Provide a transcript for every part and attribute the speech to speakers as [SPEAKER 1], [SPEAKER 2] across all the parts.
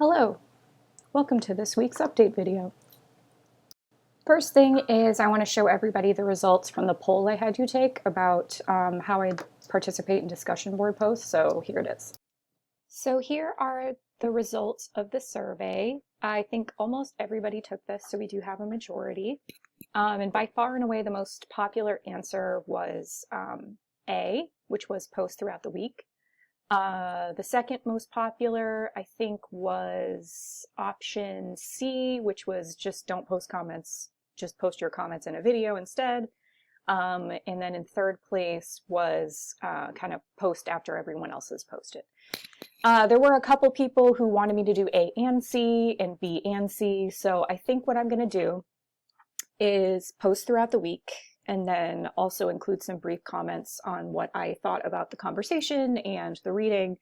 [SPEAKER 1] Hello, welcome to this week's update video. First thing is I want to show everybody the results from the poll I had you take about how I participate in discussion board posts, so here it is. So here are the results of the survey. I think almost everybody took this, so we do have a majority. And by far and away the most popular answer was A, which was post throughout the week. The second most popular, I think, was option C, which was just don't post comments, just post your comments in a video instead. And then in third place was kind of post after everyone else has posted. There were a couple people who wanted me to do A and C and B and C, so I think what I'm going to do is post throughout the week and then also include some brief comments on what I thought about the conversation and the reading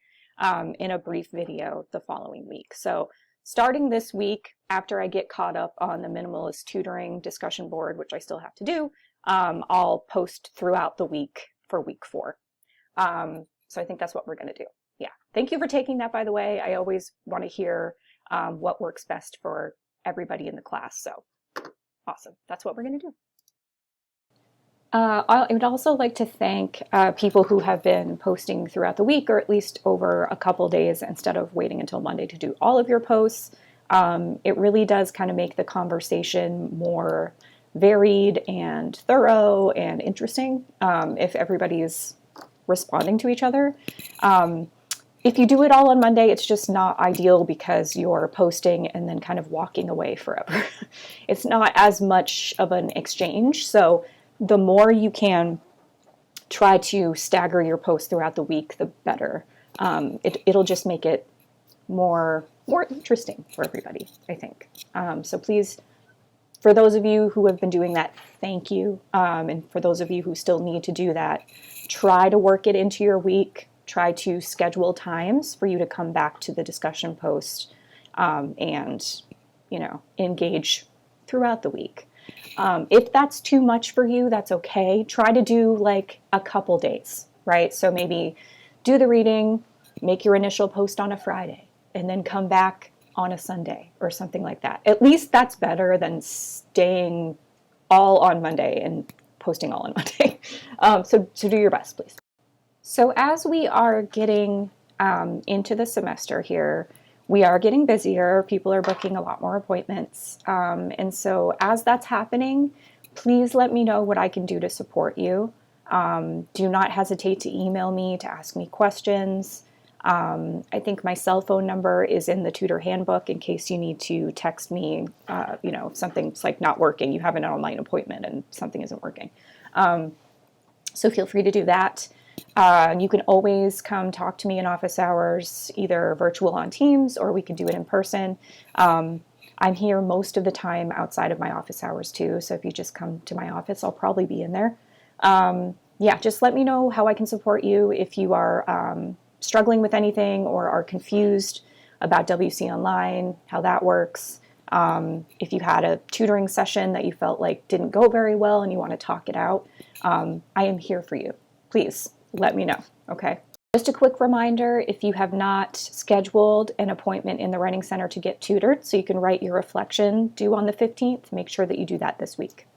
[SPEAKER 1] in a brief video the following week. So starting this week, after I get caught up on the minimalist tutoring discussion board, which I still have to do, I'll post throughout the week for week 4. So I think that's what we're going to do. Yeah. Thank you for taking that, by the way. I always want to hear what works best for everybody in the class. So awesome. That's what we're going to do. I would also like to thank people who have been posting throughout the week, or at least over a couple days instead of waiting until Monday to do all of your posts. It really does kind of make the conversation more varied and thorough and interesting if everybody's responding to each other. If you do it all on Monday, it's just not ideal because you're posting and then kind of walking away forever. It's not as much of an exchange, so the more you can try to stagger your posts throughout the week, the better. It'll just make it more interesting for everybody, I think. So please, for those of you who have been doing that, thank you. And for those of you who still need to do that, try to work it into your week. Try to schedule times for you to come back to the discussion post and, engage throughout the week. If that's too much for you, that's okay. Try to do like a couple days, right? So maybe do the reading, make your initial post on a Friday, and then come back on a Sunday or something like that. At least that's better than staying all on Monday and posting all on Monday. So do your best, please. So as we are getting into the semester here, we are getting busier. People are booking a lot more appointments. And so as that's happening, please let me know what I can do to support you. Do not hesitate to email me to ask me questions. I think my cell phone number is in the tutor handbook in case you need to text me, if something's like not working, you have an online appointment and something isn't working. So feel free to do that. You can always come talk to me in office hours, either virtual on Teams or we can do it in person. I'm here most of the time outside of my office hours too, so if you just come to my office, I'll probably be in there. Yeah, just let me know how I can support you if you are struggling with anything or are confused about WC Online, how that works. If you had a tutoring session that you felt like didn't go very well and you want to talk it out, I am here for you. Please let me know, okay? Just a quick reminder, if you have not scheduled an appointment in the Writing Center to get tutored so you can write your reflection due on the 15th, make sure that you do that this week.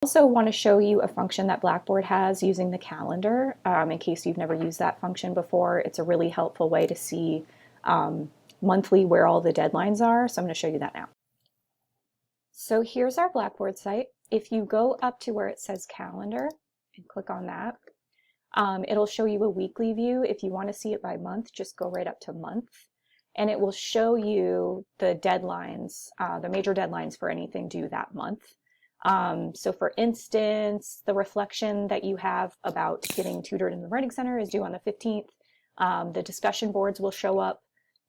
[SPEAKER 1] I also want to show you a function that Blackboard has using the calendar. In case you've never used that function before, it's a really helpful way to see monthly where all the deadlines are, so I'm going to show you that now. So here's our Blackboard site. If you go up to where it says calendar and click on that, it'll show you a weekly view. If you want to see it by month, just go right up to month, and it will show you the deadlines, the major deadlines for anything due that month. So for instance, the reflection that you have about getting tutored in the Writing Center is due on the 15th. The discussion boards will show up,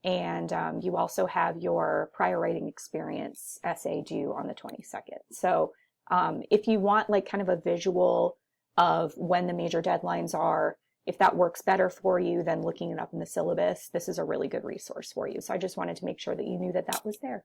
[SPEAKER 1] and you also have your prior writing experience essay due on the 22nd. So if you want like kind of a visual of when the major deadlines are, if that works better for you than looking it up in the syllabus, this is a really good resource for you. So I just wanted to make sure that you knew that that was there.